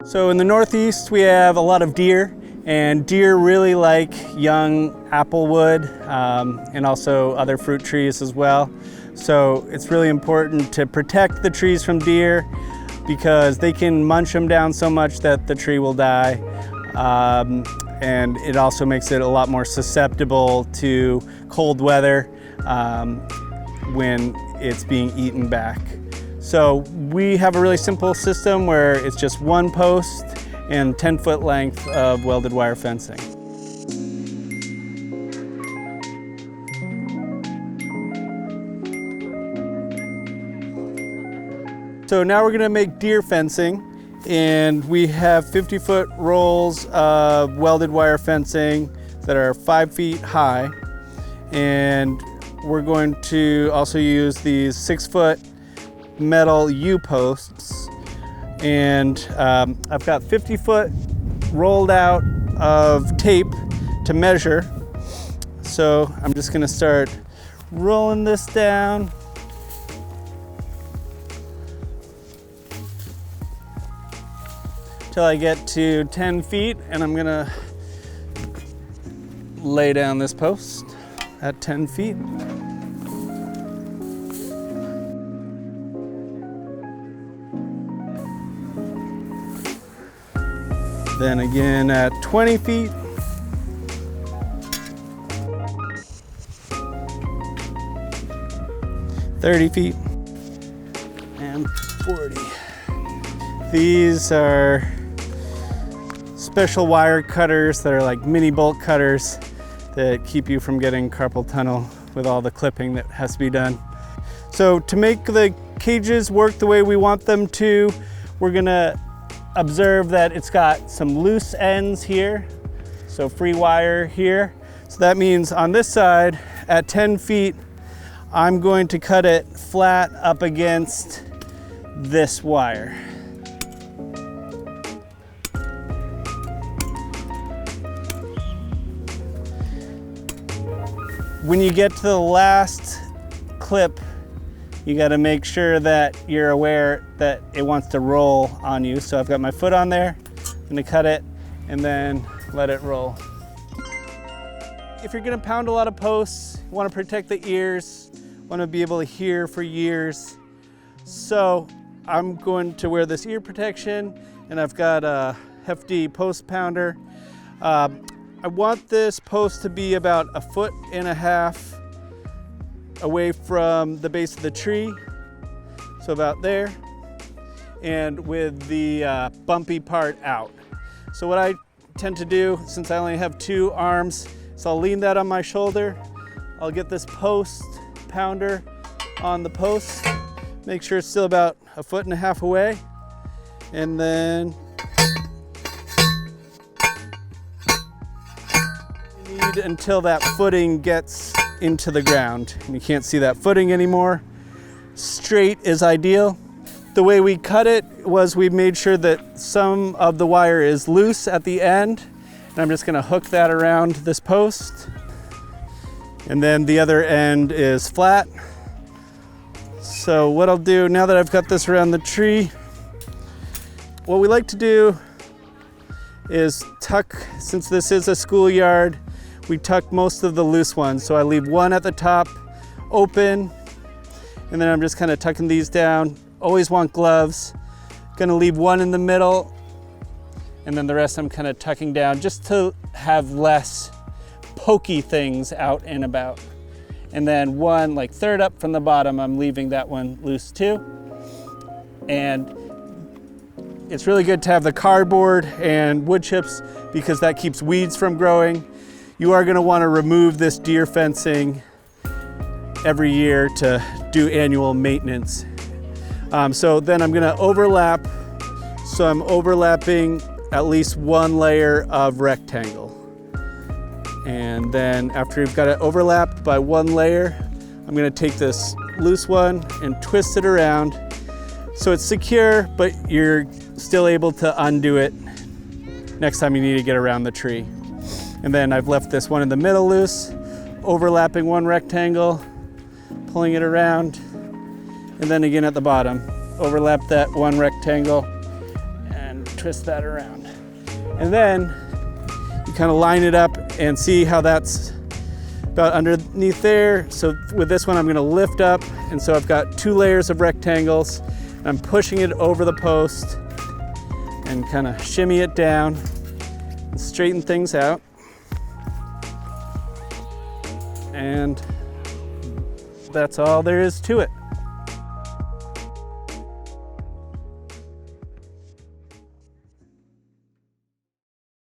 So in the Northeast, we have a lot of deer, and deer really like young applewood and also other fruit trees as well. So it's really important to protect the trees from deer because they can munch them down so much that the tree will die. And it also makes it a lot more susceptible to cold weather when it's being eaten back. So we have a really simple system where it's just one post and 10-foot length of welded wire fencing. So now we're gonna make deer fencing, and we have 50-foot rolls of welded wire fencing that are 5 feet high. And we're going to also use these 6-foot metal U-posts. And I've got 50-foot rolled out of tape to measure. So I'm just gonna start rolling this down. Till I get to 10 feet, and I'm gonna lay down this post at 10 feet. Then again at 20 feet. $30 and 40. These are special wire cutters that are like mini bolt cutters that keep you from getting carpal tunnel with all the clipping that has to be done. So to make the cages work the way we want them to, we're gonna observe that it's got some loose ends here, so free wire here. So that means on this side at 10 feet, I'm going to cut it flat up against this wire. When you get to the last clip, you got to make sure that you're aware that it wants to roll on you. So I've got my foot on there, I'm gonna cut it and then let it roll. If you're gonna pound a lot of posts, you wanna protect the ears, wanna be able to hear for years. So I'm going to wear this ear protection, and I've got a hefty post pounder. I want this post to be about 1.5 feet away from the base of the tree, so about there, and with the bumpy part out. So what I tend to do, since I only have 2 arms, is I'll lean that on my shoulder, I'll get this post pounder on the post, make sure it's still about 1.5 feet away, and then until that footing gets into the ground and you can't see that footing anymore. Straight is ideal. The way we cut it was we made sure that some of the wire is loose at the end, and I'm just going to hook that around this post, and then the other end is flat. So what I'll do now that I've got this around the tree, what we like to do is tuck, since this is a schoolyard, we tuck most of the loose ones. So I leave one at the top open, and then I'm just kind of tucking these down. Always want gloves. Gonna leave one in the middle, and then the rest I'm kind of tucking down just to have less pokey things out and about. And then one like third up from the bottom, I'm leaving that one loose too. And it's really good to have the cardboard and wood chips because that keeps weeds from growing. You are gonna wanna remove this deer fencing every year to do annual maintenance. So then I'm gonna overlap. So I'm overlapping at least one layer of rectangle. And then after you've got it overlapped by one layer, I'm gonna take this loose one and twist it around so it's secure, but you're still able to undo it next time you need to get around the tree. And then I've left this one in the middle loose, overlapping one rectangle, pulling it around, and then again at the bottom, overlap that one rectangle and twist that around. And then you kind of line it up and see how that's about underneath there. So with this one, I'm gonna lift up. And so I've got 2 layers of rectangles. I'm pushing it over the post and kind of shimmy it down and straighten things out. And that's all there is to it.